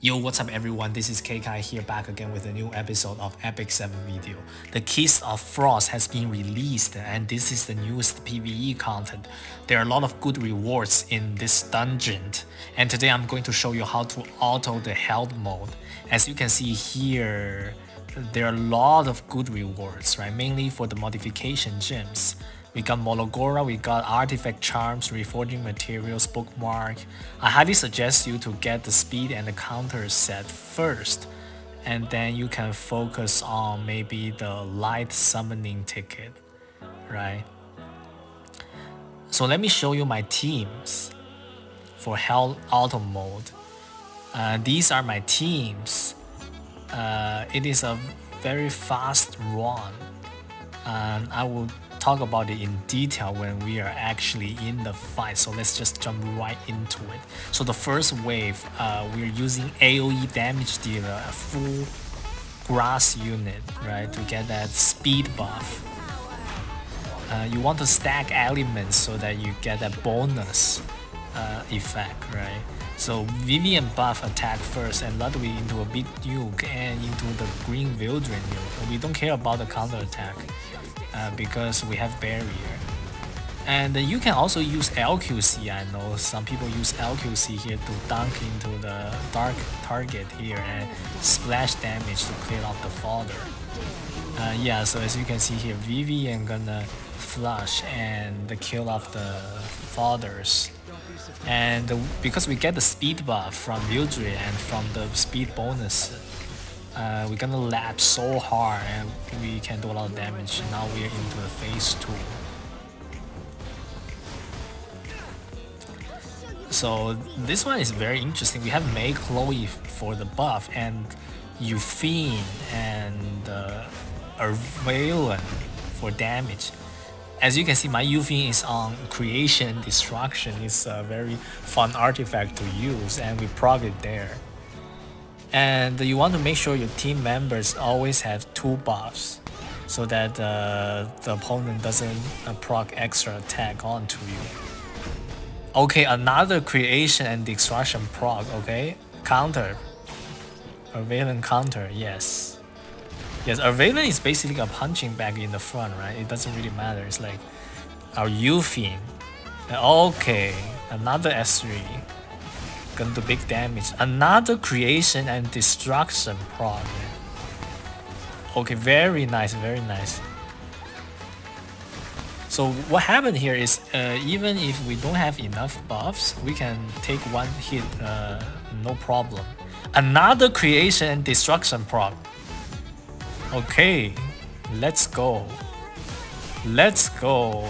Yo, what's up everyone, this is KKai here back again with a new episode of Epic 7 video. The Kiss of Frost has been released and this is the newest PvE content. There are a lot of good rewards in this dungeon and today I'm going to show you how to auto the health mode. As you can see here, there are a lot of good rewards, right? Mainly for the modification gems. We got Mologora, we got Artifact Charms, Reforging Materials, Bookmark. I highly suggest you to get the speed and the counter set first. And then you can focus on maybe the light summoning ticket, right? So let me show you my teams for Hell Auto mode. These are my teams. It is a very fast run. And I will talk about it in detail when we are actually in the fight, so let's just jump right into it. So the first wave, we're using AoE damage dealer, a full grass unit, right, to get that speed buff. You want to stack elements so that you get that bonus effect, right? So Vivian buff attack first and Ludwig into a big nuke and into the green Vildren nuke. We don't care about the counter attack. Because we have barrier. And you can also use LQC. I know some people use LQC here to dunk into the dark target here and splash damage to clear off the fodder. Yeah, so as you can see here, Vivian gonna flush and kill off the fodders. And because we get the speed buff from Vildren and from the speed bonus, we're gonna lap so hard and we can do a lot of damage. Now we're into the phase 2. So this one is very interesting. We have Mei Chloe for the buff and Yufine and Ervalen for damage. As you can see, my Yufine is on Creation and Destruction. It's a very fun artifact to use and we prog it there. And you want to make sure your team members always have 2 buffs so that the opponent doesn't proc extra attack onto you. Okay, another Creation and Destruction proc, okay? Counter. Ervalen counter, yes. Yes, Ervalen is basically a punching bag in the front, right? It doesn't really matter. It's like our Yufine. Okay, another S3. Gonna do big damage. Another Creation and Destruction prog. Okay, very nice, very nice. So what happened here is even if we don't have enough buffs, we can take one hit, no problem. Another Creation and Destruction prog. Okay, let's go. Let's go.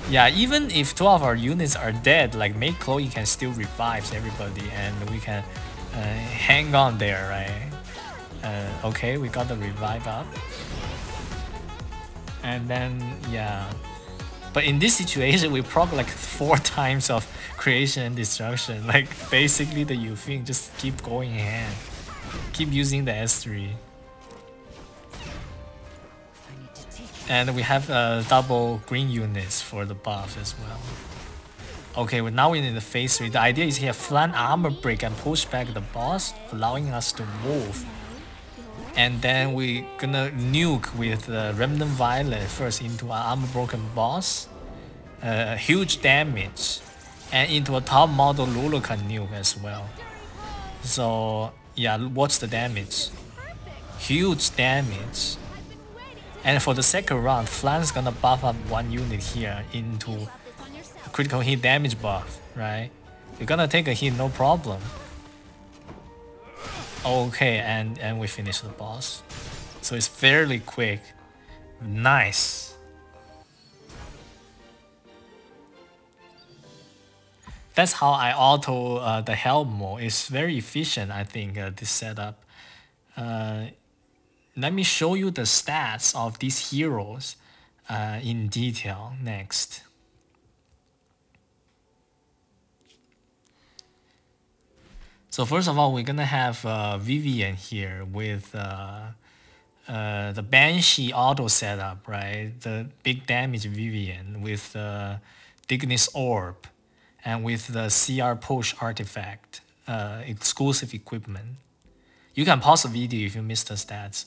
Yeah, even if 2 of our units are dead, like Mei Chloe can still revive everybody and we can hang on there, right? Okay, we got the revive up. And then, yeah. But in this situation, we proc like 4 times of Creation and Destruction. Like basically the Yufine just keep going hand. Keep using the S3. And we have double green units for the buff as well. Okay, well now we're in the phase 3. The idea is here, Flan armor break and push back the boss, allowing us to move. And then we're gonna nuke with Remnant Violet first into an armor broken boss. Huge damage. And into a top model Lulukan nuke as well. So yeah, what's the damage? Huge damage. And for the second round, Flan's gonna buff up 1 unit here into a critical hit damage buff, right? You're gonna take a hit, no problem. Okay, and we finish the boss. So it's fairly quick. Nice. That's how I auto the helm mode. It's very efficient, I think, this setup. Let me show you the stats of these heroes in detail next. So first of all, we're gonna have Vivian here with the Banshee auto setup, right? The big damage Vivian with Dignis Orb and with the CR push artifact. exclusive equipment. You can pause the video if you missed the stats.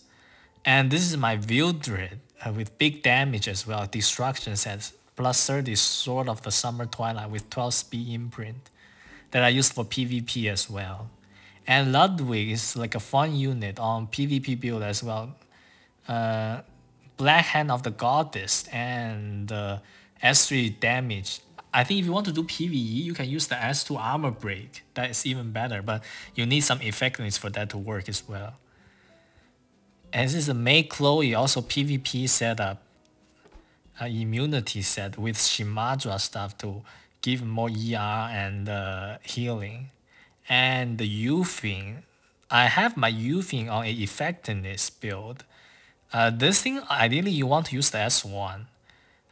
And this is my Wildred with big damage as well, destruction sets, plus 30 Sword of the Summer Twilight with 12 speed imprint that I use for PvP as well. And Ludwig is like a fun unit on PvP build as well. Black Hand of the Goddess and S3 damage. I think if you want to do PvE, you can use the S2 armor break. That is even better, but you need some effectiveness for that to work as well. And this is a Mei Chloe, also PvP setup, immunity set with Shimadra stuff to give more ER and healing. And the Yufing, I have my Yufing on a effectiveness build. This thing, ideally you want to use the S1,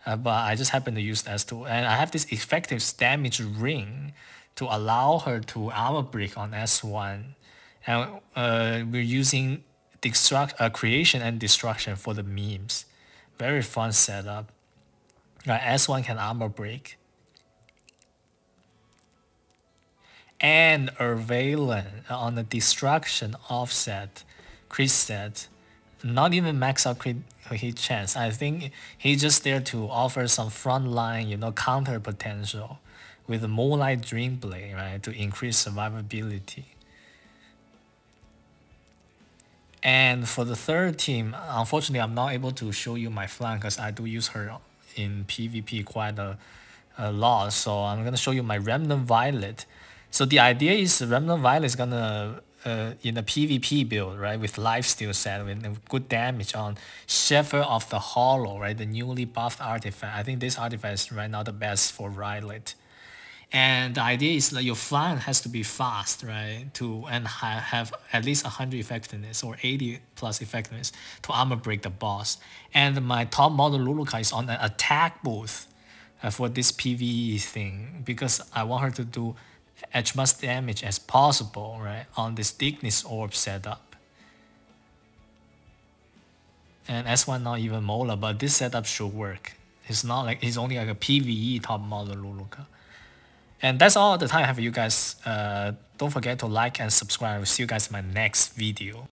but I just happen to use the S2. And I have this effective damage ring to allow her to armor break on S1. And we're using creation and destruction for the memes. Very fun setup. S1 can armor break. And Ervalen on the destruction offset, crit set. Not even max out crit hit chance. I think he's just there to offer some frontline, counter potential with the Moonlight Dreamblade, right, to increase survivability. And for the third team, unfortunately, I'm not able to show you my flank because I do use her in PvP quite a lot. So I'm gonna show you my Remnant Violet. So the idea is Remnant Violet is gonna in a PvP build, right, with lifesteal set with good damage on Shepherd of the Hollow, right, the newly buffed artifact. I think this artifact is right now the best for Violet. And the idea is that your flank has to be fast, right, and have at least 100 effectiveness or 80 plus effectiveness to armor break the boss. And my top model Luluka is on an attack booth for this PvE thing because I want her to do as much damage as possible, right, on this Ignis Orb setup. And S1 not even Mola, but this setup should work. It's not like it's only like a PvE top model Luluka. And that's all the time I have for you guys. Don't forget to like and subscribe. I'll see you guys in my next video.